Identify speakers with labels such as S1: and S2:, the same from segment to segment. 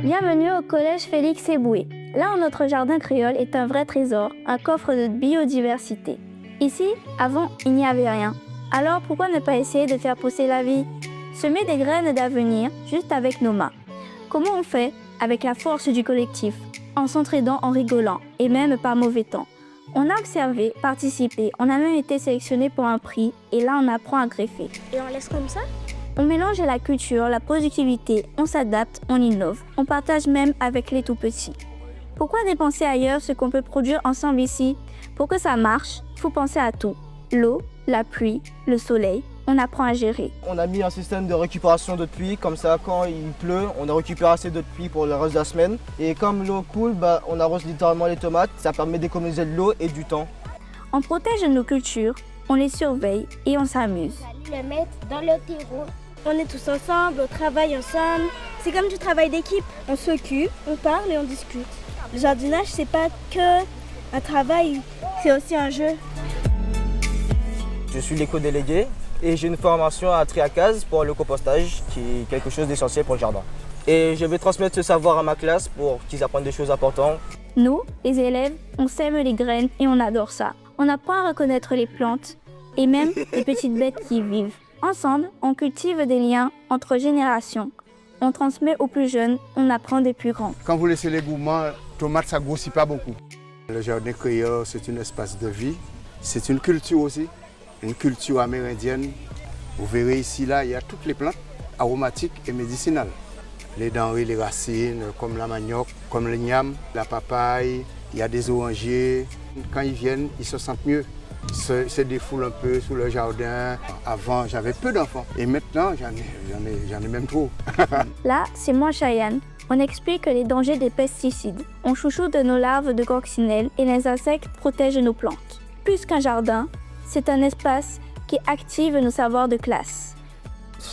S1: Bienvenue au collège Félix Éboué. Là, notre jardin créole est un vrai trésor, un coffre de biodiversité. Ici, avant, il n'y avait rien. Alors pourquoi ne pas essayer de faire pousser la vie? Semer des graines d'avenir juste avec nos mains. Comment on fait? Avec la force du collectif, en s'entraidant, en rigolant, et même par mauvais temps. On a observé, participé, on a même été sélectionné pour un prix, et là on apprend à greffer.
S2: Et on laisse comme ça?
S1: On mélange la culture, la productivité, on s'adapte, on innove, on partage même avec les tout-petits. Pourquoi dépenser ailleurs ce qu'on peut produire ensemble ici? Pour que ça marche, il faut penser à tout. L'eau, la pluie, le soleil, on apprend à gérer.
S3: On a mis un système de récupération d'eau de pluie, comme ça quand il pleut, on a récupéré assez d'eau de pluie pour le reste de la semaine. Et comme l'eau coule, on arrose littéralement les tomates, ça permet d'économiser de l'eau et du temps.
S1: On protège nos cultures, on les surveille et on s'amuse.
S2: On va le mettre dans le terreau. On est tous ensemble, on travaille ensemble. C'est comme du travail d'équipe. On s'occupe, on parle et on discute. Le jardinage, c'est pas que un travail, c'est aussi un jeu.
S3: Je suis l'éco-délégué et j'ai une formation à Triacase pour le compostage, qui est quelque chose d'essentiel pour le jardin. Et je vais transmettre ce savoir à ma classe pour qu'ils apprennent des choses importantes.
S1: Nous, les élèves, on sème les graines et on adore ça. On apprend à reconnaître les plantes et même les petites bêtes qui y vivent. Ensemble, on cultive des liens entre générations. On transmet aux plus jeunes, on apprend des plus grands.
S4: Quand vous laissez les gourmands, tomates, ça ne grossit pas beaucoup. Le jardin créole, c'est un espace de vie. C'est une culture aussi, une culture amérindienne. Vous verrez ici, là, il y a toutes les plantes aromatiques et médicinales. Les denrées, les racines, comme la manioc, comme le gnam, la papaye, il y a des orangers. Quand ils viennent, ils se sentent mieux. Ils se défoulent un peu sous le jardin. Avant, j'avais peu d'enfants. Et maintenant, j'en ai même trop.
S1: Là, c'est moi, Cheyenne. On explique les dangers des pesticides. On chouchoute de nos larves de coccinelles et les insectes protègent nos plantes. Plus qu'un jardin, c'est un espace qui active nos savoirs de classe.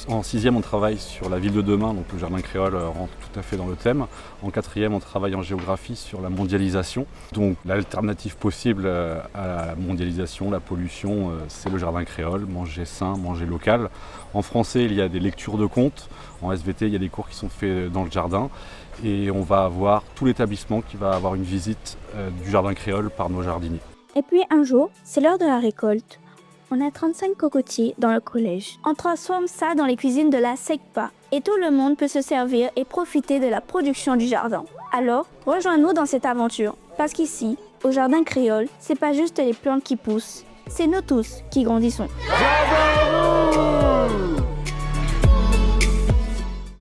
S5: En 6e, on travaille sur la ville de demain, donc le jardin créole rentre tout à fait dans le thème. En 4e, on travaille en géographie sur la mondialisation. Donc l'alternative possible à la mondialisation, la pollution, c'est le jardin créole, manger sain, manger local. En français, il y a des lectures de contes. En SVT, il y a des cours qui sont faits dans le jardin. Et on va avoir tout l'établissement qui va avoir une visite du jardin créole par nos jardiniers.
S1: Et puis un jour, c'est l'heure de la récolte. On a 35 cocotiers dans le collège. On transforme ça dans les cuisines de la SECPA. Et tout le monde peut se servir et profiter de la production du jardin. Alors, rejoins-nous dans cette aventure. Parce qu'ici, au jardin créole, c'est pas juste les plantes qui poussent. C'est nous tous qui grandissons.
S3: Jardin